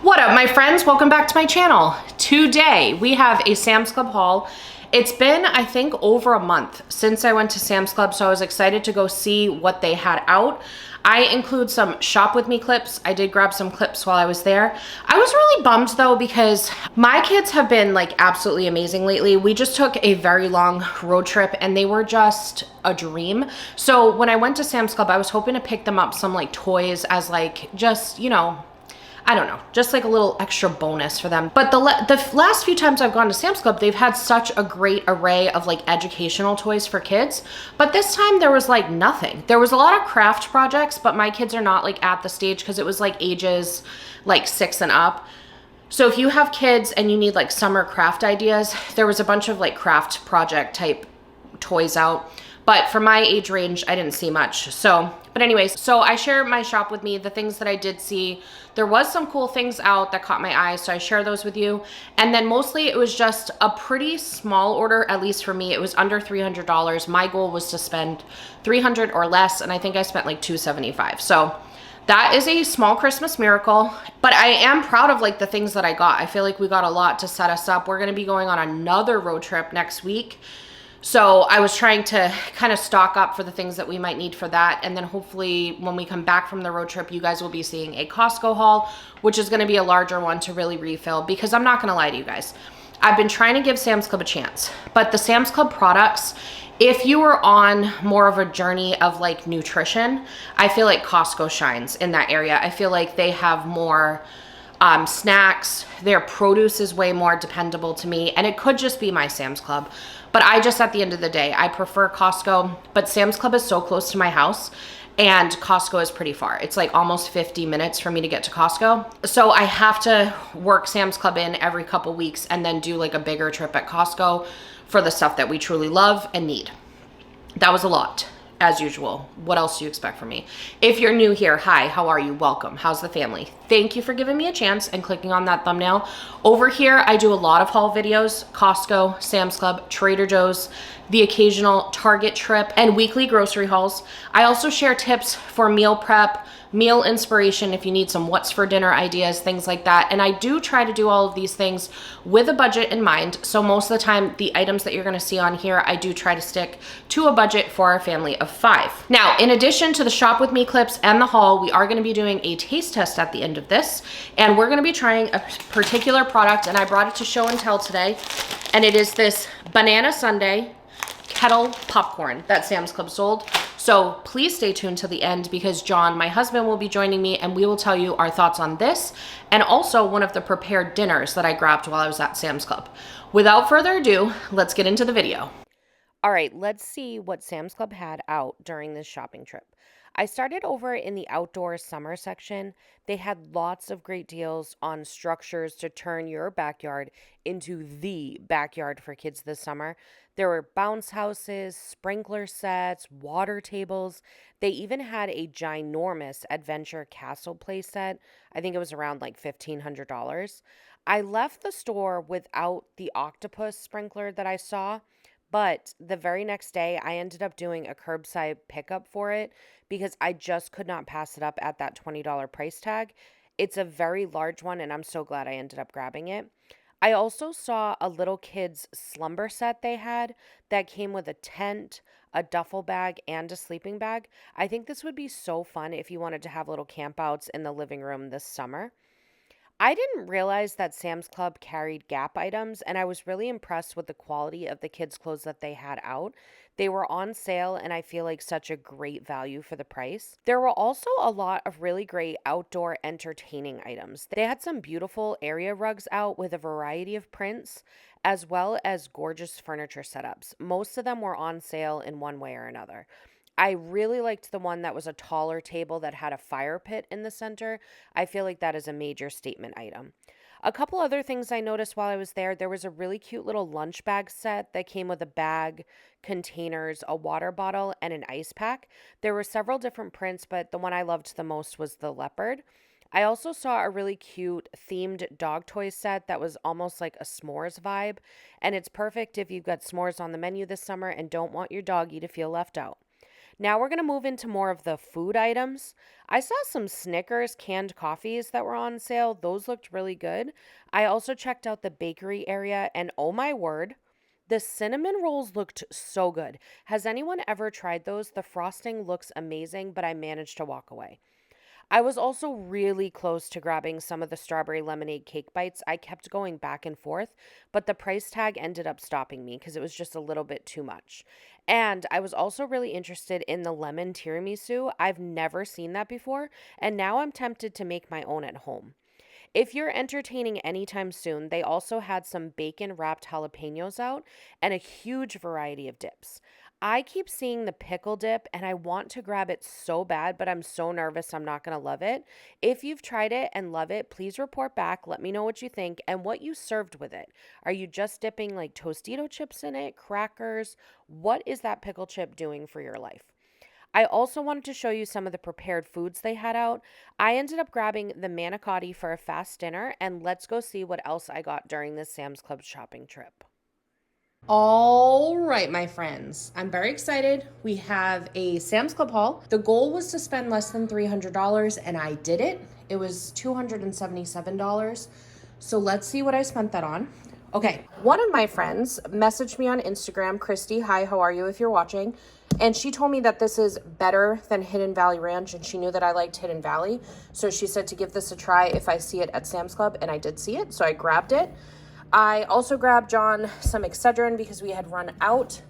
What up, my friends? Welcome back to my channel. Today we have a Sam's Club haul. It's been, I think, over a month since I went to Sam's Club, so I was excited to go see what they had out. I include some shop with me clips. I did grab some clips while I was there. I was really bummed though because my kids have been like absolutely amazing lately. We just took a very long road trip and they were just a dream. So when I went to Sam's Club, I was hoping to pick them up some like toys as like just, I don't know, just like a little extra bonus for them. But the last few times I've gone to Sam's Club, they've had such a great array of like educational toys for kids. But this time there was like nothing. There was a lot of craft projects, but my kids are not like at the stage because it was like ages like 6 and up. So if you have kids and you need like summer craft ideas, there was a bunch of like craft project type toys out. But for my age range, I didn't see much. But anyways, so I share my shop with me, the things that I did see. There was some cool things out that caught my eye, so I share those with you. And then mostly it was just a pretty small order, at least for me. It was under $300. My goal was to spend $300 or less, and I think I spent like $275. So that is a small Christmas miracle, but I am proud of like the things that I got. I feel like we got a lot to set us up. We're gonna be going on another road trip next week. So I was trying to kind of stock up for the things that we might need for that. And then hopefully when we come back from the road trip, you guys will be seeing a Costco haul, which is going to be a larger one to really refill, because I'm not going to lie to you guys. I've been trying to give Sam's Club a chance, but the Sam's Club products, if you are on more of a journey of like nutrition, I feel like Costco shines in that area. I feel like they have more snacks. Their produce is way more dependable to me, and it could just be my Sam's Club. But I just, at the end of the day, I prefer Costco, but Sam's Club is so close to my house and Costco is pretty far. It's like almost 50 minutes for me to get to Costco. So I have to work Sam's Club in every couple weeks and then do like a bigger trip at Costco for the stuff that we truly love and need. That was a lot. As usual. What else do you expect from me? If you're new here, hi, how are you? Welcome. How's the family? Thank you for giving me a chance and clicking on that thumbnail. Over here, I do a lot of haul videos, Costco, Sam's Club, Trader Joe's, the occasional Target trip, and weekly grocery hauls. I also share tips for meal prep, meal inspiration if you need some what's for dinner ideas, things like that. And I do try to do all of these things with a budget in mind. So most of the time, the items that you're gonna see on here, I do try to stick to a budget for our family of 5. Now, in addition to the shop with me clips and the haul, we are gonna be doing a taste test at the end of this. And we're gonna be trying a particular product, and I brought it to show and tell today. And it is this banana sundae kettle popcorn that Sam's Club sold. So please stay tuned to the end because John, my husband, will be joining me and we will tell you our thoughts on this and also one of the prepared dinners that I grabbed while I was at Sam's Club. Without further ado, let's get into the video. All right, let's see what Sam's Club had out during this shopping trip. I started over in the outdoor summer section. They had lots of great deals on structures to turn your backyard into the backyard for kids this summer. There were bounce houses, sprinkler sets, water tables. They even had a ginormous adventure castle play set. I think it was around like $1,500. I left the store without the octopus sprinkler that I saw, but the very next day I ended up doing a curbside pickup for it because I just could not pass it up at that $20 price tag. It's a very large one and I'm so glad I ended up grabbing it. I also saw a little kid's slumber set they had that came with a tent, a duffel bag, and a sleeping bag. I think this would be so fun if you wanted to have little campouts in the living room this summer. I didn't realize that Sam's Club carried Gap items, and I was really impressed with the quality of the kids' clothes that they had out. They were on sale, and I feel like such a great value for the price. There were also a lot of really great outdoor entertaining items. They had some beautiful area rugs out with a variety of prints, as well as gorgeous furniture setups. Most of them were on sale in one way or another. I really liked the one that was a taller table that had a fire pit in the center. I feel like that is a major statement item. A couple other things I noticed while I was there. There was a really cute little lunch bag set that came with a bag, containers, a water bottle, and an ice pack. There were several different prints, but the one I loved the most was the leopard. I also saw a really cute themed dog toy set that was almost like a s'mores vibe, and it's perfect if you've got s'mores on the menu this summer and don't want your doggy to feel left out. Now we're going to move into more of the food items. I saw some Snickers canned coffees that were on sale. Those looked really good. I also checked out the bakery area, and oh my word, the cinnamon rolls looked so good. Has anyone ever tried those? The frosting looks amazing, but I managed to walk away. I was also really close to grabbing some of the strawberry lemonade cake bites. I kept going back and forth, but the price tag ended up stopping me because it was just a little bit too much. And I was also really interested in the lemon tiramisu. I've never seen that before, and now I'm tempted to make my own at home. If you're entertaining anytime soon, they also had some bacon wrapped jalapenos out and a huge variety of dips. I keep seeing the pickle dip and I want to grab it so bad, but I'm so nervous I'm not going to love it. If you've tried it and love it, please report back. Let me know what you think and what you served with it. Are you just dipping like Tostito chips in it, crackers? What is that pickle chip doing for your life? I also wanted to show you some of the prepared foods they had out. I ended up grabbing the manicotti for a fast dinner, and let's go see what else I got during this Sam's Club shopping trip. All right, my friends, I'm very excited. We have a Sam's Club haul. The goal was to spend less than $300, and I did it. It was $277. So let's see what I spent that on. Okay, one of my friends messaged me on Instagram, Christy, hi, how are you if you're watching? And she told me that this is better than Hidden Valley Ranch, and she knew that I liked Hidden Valley. So she said to give this a try if I see it at Sam's Club, and I did see it, so I grabbed it. I also grabbed John some Excedrin because we had run out.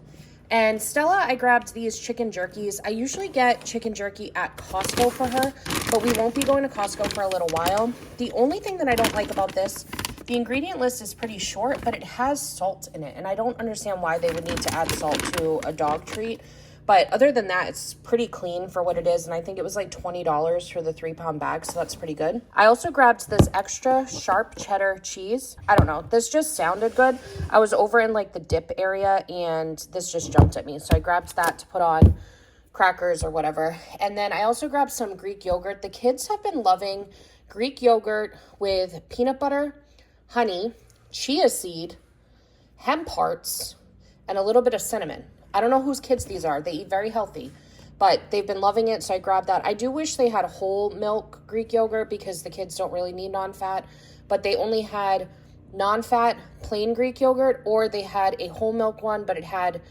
And Stella, I grabbed these chicken jerkies. I usually get chicken jerky at Costco for her, but we won't be going to Costco for a little while. The only thing that I don't like about this, the ingredient list is pretty short, but it has salt in it. And I don't understand why they would need to add salt to a dog treat. But other than that, it's pretty clean for what it is. And I think it was like $20 for the 3-pound bag. So that's pretty good. I also grabbed this extra sharp cheddar cheese. I don't know. This just sounded good. I was over in like the dip area and this just jumped at me. So I grabbed that to put on crackers or whatever. And then I also grabbed some Greek yogurt. The kids have been loving Greek yogurt with peanut butter, honey, chia seed, hemp hearts, and a little bit of cinnamon. I don't know whose kids these are. They eat very healthy, but they've been loving it, so I grabbed that. I do wish they had whole milk Greek yogurt because the kids don't really need non-fat, but they only had non-fat plain Greek yogurt, or they had a whole milk one, but it had,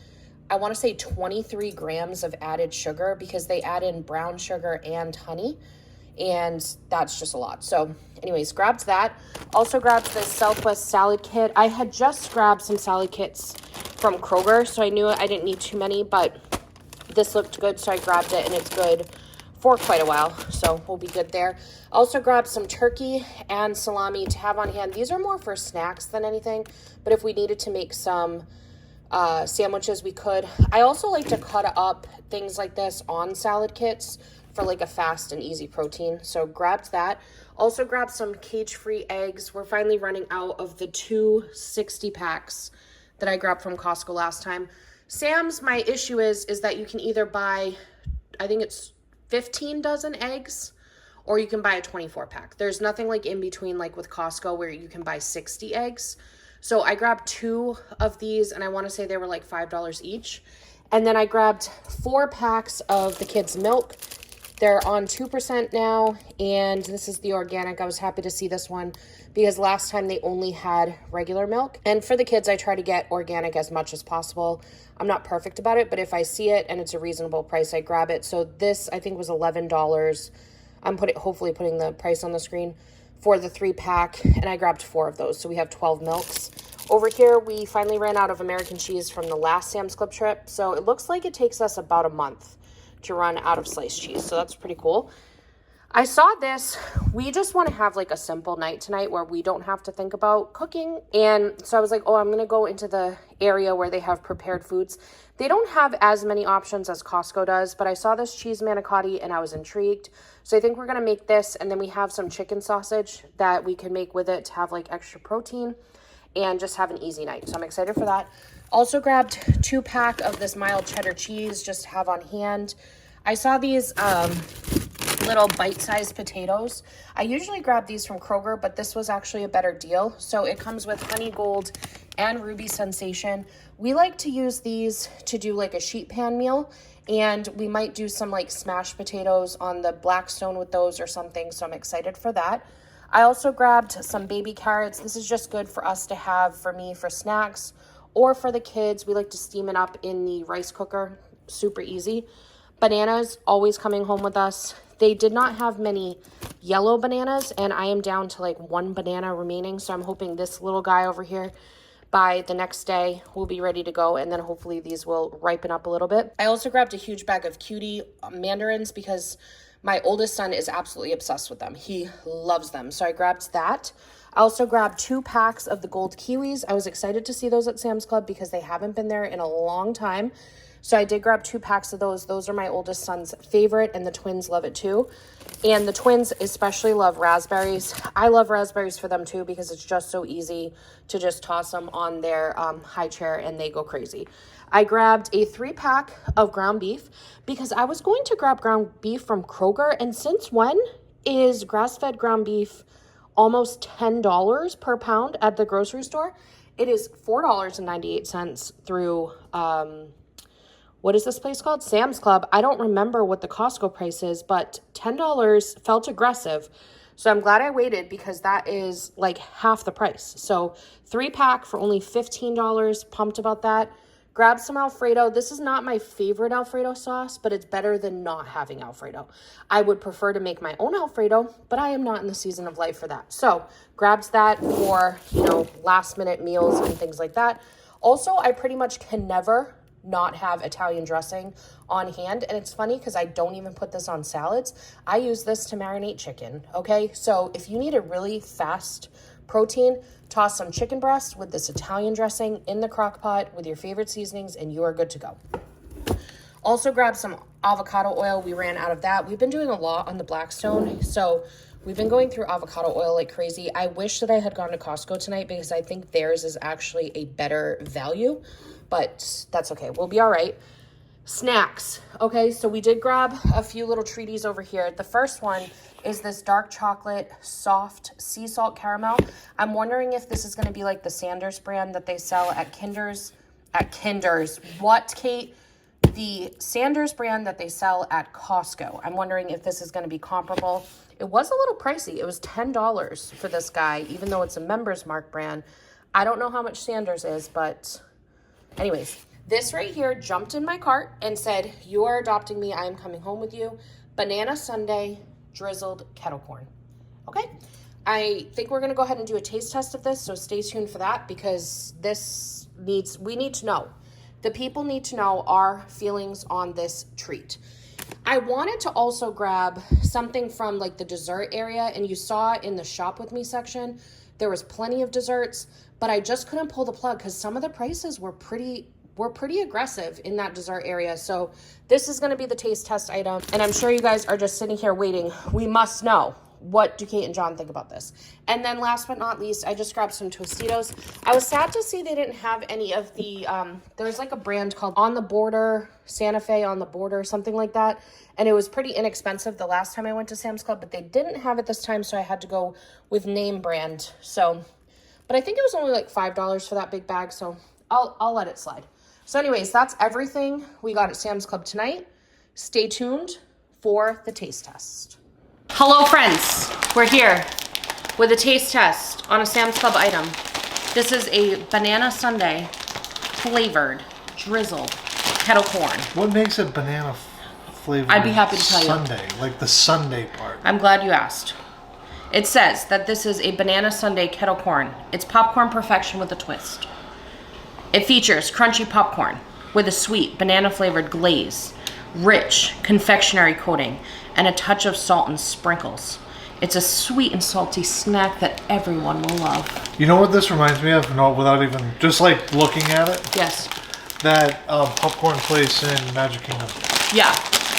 I want to say 23 grams of added sugar because they add in brown sugar and honey, and that's just a lot. So anyways, grabbed that. Also grabbed this Southwest salad kit. I had just grabbed some salad kits from Kroger, so I knew I didn't need too many, but this looked good, so I grabbed it, and it's good for quite a while, so we'll be good there. Also grabbed some turkey and salami to have on hand. These are more for snacks than anything, but if we needed to make some sandwiches, we could. I also like to cut up things like this on salad kits for like a fast and easy protein, so grabbed that. Also grabbed some cage-free eggs. We're finally running out of the 260 packs that I grabbed from Costco last time. Sam's, my issue is that you can either buy, I think it's 15 dozen eggs, or you can buy a 24 pack. There's nothing like in between, like with Costco where you can buy 60 eggs. So I grabbed 2 of these, and I want to say they were like $5 each. And then I grabbed 4 packs of the kids' milk. They're on 2% now, and this is the organic. I was happy to see this one because last time they only had regular milk. And for the kids, I try to get organic as much as possible. I'm not perfect about it, but if I see it and it's a reasonable price, I grab it. So this, I think, was $11. I'm hopefully putting the price on the screen for the 3-pack, and I grabbed 4 of those. So we have 12 milks. Over here, we finally ran out of American cheese from the last Sam's Club trip. So it looks like it takes us about a month to run out of sliced cheese, so that's pretty cool. I saw this. We just want to have like a simple night tonight where we don't have to think about cooking, and so I was like, oh, I'm gonna go into the area where they have prepared foods. They don't have as many options as Costco does, but I saw this cheese manicotti and I was intrigued, so I think we're gonna make this, and then we have some chicken sausage that we can make with it to have like extra protein and just have an easy night, so I'm excited for that. Also grabbed 2-pack of this mild cheddar cheese just to have on hand. I saw these little bite-sized potatoes. I usually grab these from Kroger, but this was actually a better deal. So it comes with Honey Gold and Ruby Sensation. We like to use these to do like a sheet pan meal, and we might do some like smashed potatoes on the Blackstone with those or something, so I'm excited for that. I also grabbed some baby carrots. This is just good for us to have, for me, for snacks, or for the kids. We like to steam it up in the rice cooker, super easy. Bananas, always coming home with us. They did not have many yellow bananas, and I am down to like 1 banana remaining, so I'm hoping this little guy over here by the next day will be ready to go, and then hopefully these will ripen up a little bit. I also grabbed a huge bag of cutie mandarins because my oldest son is absolutely obsessed with them. He loves them, so I grabbed that. I also grabbed 2 packs of the gold kiwis. I was excited to see those at Sam's Club because they haven't been there in a long time. So I did grab 2 packs of those. Those are my oldest son's favorite, and the twins love it too. And the twins especially love raspberries. I love raspberries for them too because it's just so easy to just toss them on their high chair and they go crazy. I grabbed a 3-pack of ground beef because I was going to grab ground beef from Kroger, and since when is grass-fed ground beef almost $10 per pound at the grocery store? It is $4.98 through what is this place called? Sam's Club. I don't remember what the Costco price is, but $10 felt aggressive. So I'm glad I waited because that is like half the price. So 3-pack for only $15. Pumped about that. Grab some Alfredo. This is not my favorite Alfredo sauce, but it's better than not having Alfredo. I would prefer to make my own Alfredo, but I am not in the season of life for that. So grabbed that for, you know, last minute meals and things like that. Also, I pretty much can never not have Italian dressing on hand. And it's funny because I don't even put this on salads. I use this to marinate chicken. Okay. So if you need a really fast protein, toss some chicken breast with this Italian dressing in the crock pot with your favorite seasonings and you are good to go. Also grab some avocado oil. We ran out of that. We've been doing a lot on the Blackstone. So we've been going through avocado oil like crazy. I wish that I had gone to Costco tonight because I think theirs is actually a better value. But that's okay. We'll be all right. Snacks. Okay, so we did grab a few little treaties over here. The first one is this dark chocolate soft sea salt caramel. I'm wondering if this is going to be like the Sanders brand that they sell at Kinder's. At Kinder's. What, Kate? The Sanders brand that they sell at Costco. I'm wondering if this is going to be comparable. It was a little pricey. It was $10 for this guy, even though it's a Members Mark brand. I don't know how much Sanders is, but anyways, this right here jumped in my cart and said, you are adopting me. I am coming home with you. Banana sundae, drizzled kettle corn. Okay. I think we're going to go ahead and do a taste test of this. So stay tuned for that because we need to know. The people need to know our feelings on this treat. I wanted to also grab something from like the dessert area, and you saw in the shop with me section, there was plenty of desserts, but I just couldn't pull the plug because some of the prices were pretty aggressive in that dessert area. So this is going to be the taste test item, and I'm sure you guys are just sitting here waiting. We must know, what do Cait and John think about this? And then last but not least, I just grabbed some Tostitos. I was sad to see they didn't have any of the, there's like a brand called On the Border, Santa Fe On the Border, something like that. And it was pretty inexpensive the last time I went to Sam's Club, but they didn't have it this time, so I had to go with name brand. So, but I think it was only like $5 for that big bag, so I'll let it slide. So anyways, that's everything we got at Sam's Club tonight. Stay tuned for the taste test. Hello friends, we're here with a taste test on a Sam's Club item. This is a banana sundae flavored drizzled kettle corn. What makes it banana flavored? I'd be happy to tell you. Sundae, like the sundae part. I'm glad you asked. It says that this is a banana sundae kettle corn. It's popcorn perfection with a twist. It features crunchy popcorn with a sweet banana flavored glaze, rich confectionery coating, and a touch of salt and sprinkles. It's a sweet and salty snack that everyone will love. You know what this reminds me of? No, without even, just like looking at it? Yes. That popcorn place in Magic Kingdom. Yeah.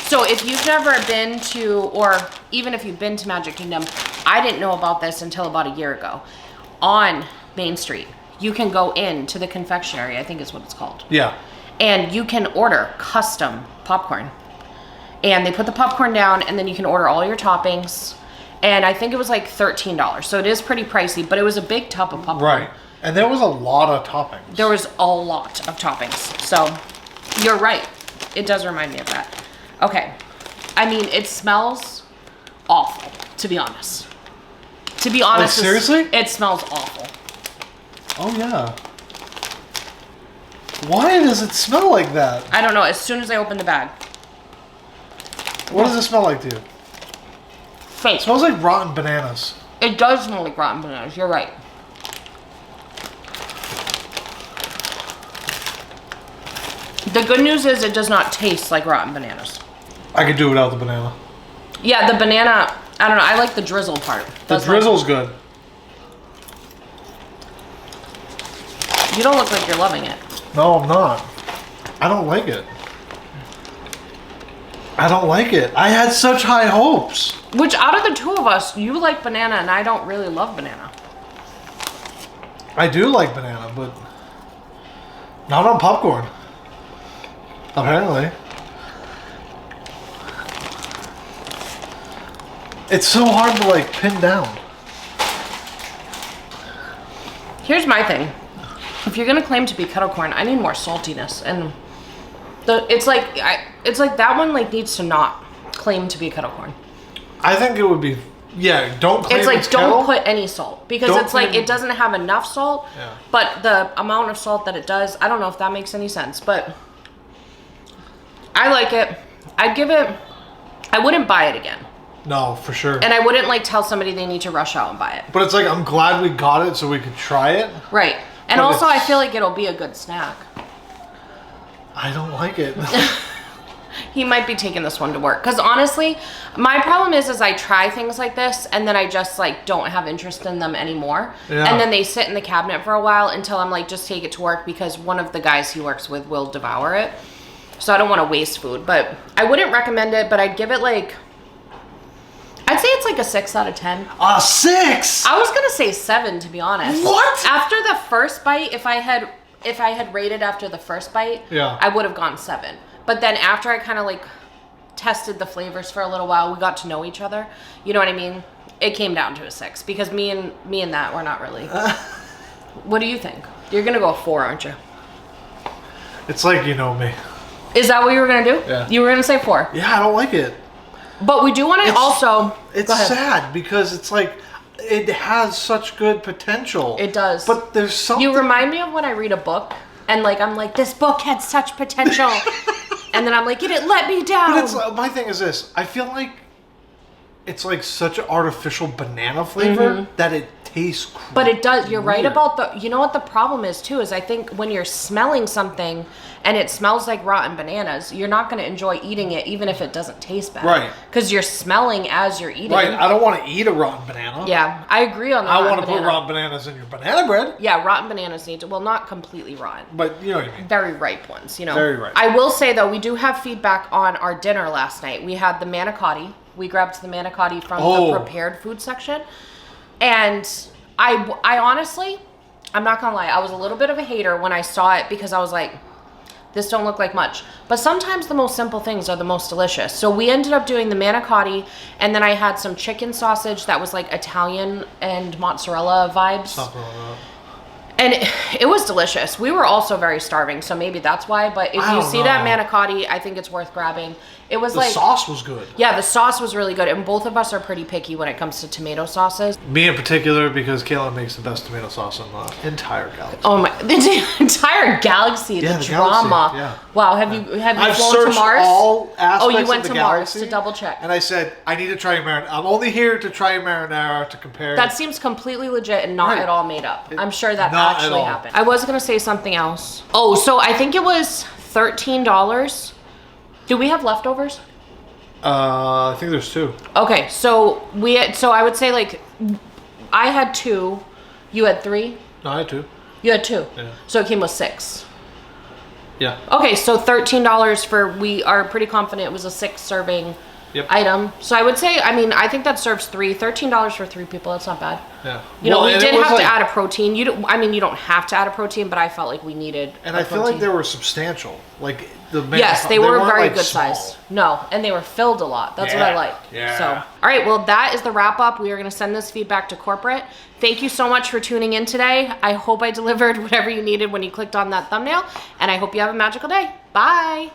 So if you've never been to, or even if you've been to Magic Kingdom, I didn't know about this until about a year ago. On Main Street, you can go into the confectionery, I think is what it's called. Yeah. And you can order custom popcorn. and they put the popcorn down, and then you can order all your toppings. And I think it was like $13. So it is pretty pricey, but it was a big tub of popcorn. Right. And there was a lot of toppings. There was a lot of toppings. So you're right. It does remind me of that. Okay. I mean, it smells awful, to be honest. To be honest. Like, seriously? It smells awful. Oh, yeah. Why does it smell like that? I don't know. As soon as I open the bag. What does it smell like to you? Fake. It smells like rotten bananas. It does smell like rotten bananas. You're right. The good news is it does not taste like rotten bananas. I could do without the banana. Yeah, the banana, I don't know. I like the drizzle part. The drizzle's good. You don't look like you're loving it. No, I'm not. I don't like it. I don't like it. I had such high hopes. Which out of the two of us, you like banana and I don't really love banana. I do like banana, but not on popcorn. Apparently. It's so hard to like pin down. Here's my thing. If you're gonna claim to be kettle corn, I need more saltiness, and it's like that one like needs to not claim to be kettle corn. I think it would be don't claim it's like don't kettle. put any salt because Don't it's like claim- it doesn't have enough salt. Yeah. But the amount of salt that it does, I don't know if that makes any sense, but I like it. I'd give it. I wouldn't buy it again. No, for sure. And I wouldn't like tell somebody they need to rush out and buy it. But it's like I'm glad we got it so we could try it. Right. And But also I it's- feel like it'll be a good snack. I don't like it. He might be taking this one to work. Because honestly, my problem is I try things like this and then I just like don't have interest in them anymore. Yeah. And then they sit in the cabinet for a while until I'm like, just take it to work because one of the guys he works with will devour it. So I don't want to waste food. But I wouldn't recommend it, but I'd give it like, I'd say it's like a 6 out of 10. A 6? I was going to say 7 to be honest. What? After the first bite, if I had rated after the first bite, Yeah. I would have gone 7. But then after I kind of like tested the flavors for a little while, we got to know each other. You know what I mean? It came down to a 6 because me and that were not really. What do you think? You're gonna go a 4, aren't you? It's like you know me. Is that what you were gonna do? Yeah. You were gonna say 4. Yeah, I don't like it. But we do want to also. It's Go ahead. sad because it's like it has such good potential. It does. But there's something. You remind me of when I read a book and like I'm like, this book had such potential. And then I'm like, it let me down. But it's my thing is this. I feel like it's like such an artificial banana flavor that it tastes. But it does. You're right weird. about the. You know what the problem is too is I think when you're smelling something and it smells like rotten bananas, you're not going to enjoy eating it even if it doesn't taste bad. Right. Because you're smelling as you're eating. Right. I don't want to eat a rotten banana. Yeah, I agree on that. I want to put rotten bananas in your banana bread. Yeah, rotten bananas need to. Well, not completely rotten. But you know what I mean. Very ripe ones, you know. Very ripe. I will say though, we do have feedback on our dinner last night. We had the manicotti. We grabbed the manicotti from the prepared food section, and I honestly, I'm not gonna lie, I was a little bit of a hater when I saw it because I was like, this don't look like much. But sometimes the most simple things are the most delicious. So we ended up doing the manicotti, and then I had some chicken sausage that was like Italian and mozzarella vibes. Something like that. And it was delicious. We were also very starving, so maybe that's why. But if you see that manicotti, I think it's worth grabbing. It was The sauce was good. Yeah, the sauce was really good. And both of us are pretty picky when it comes to tomato sauces. Me in particular, because Kayla makes the best tomato sauce in the entire galaxy. Oh my, the entire galaxy, Yeah, the the drama. galaxy, yeah. Wow, have you I've flown to searched Mars? all aspects Oh, you went of the to Mars galaxy, to double check. And I said, I need to try your marinara. I'm only here to try your marinara to compare. That seems completely legit and not Right. at all made up. I'm sure that Not at actually all. happened. I was going to say something else. Oh, so I think it was $13. Do we have leftovers? I think there's 2. Okay, so I would say like I had 2, you had 3, No, I had 2. you had 2. Yeah. So it came with 6. Yeah. Okay, so $13 for we are pretty confident it was a 6 serving item. So I would say, I mean, I think that serves $13 for 3 people. That's not bad. Yeah. You know, we did have to add a protein. You don't, I mean, you don't have to add a protein, but I felt like we needed And I feel like they were substantial. Like yes, they were very like good small. size. No, and they were filled a lot. That's what I like. Yeah. So, all right, well, that is the wrap up. We are going to send this feedback to corporate. Thank you so much for tuning in today. I hope I delivered whatever you needed when you clicked on that thumbnail, and I hope you have a magical day. Bye.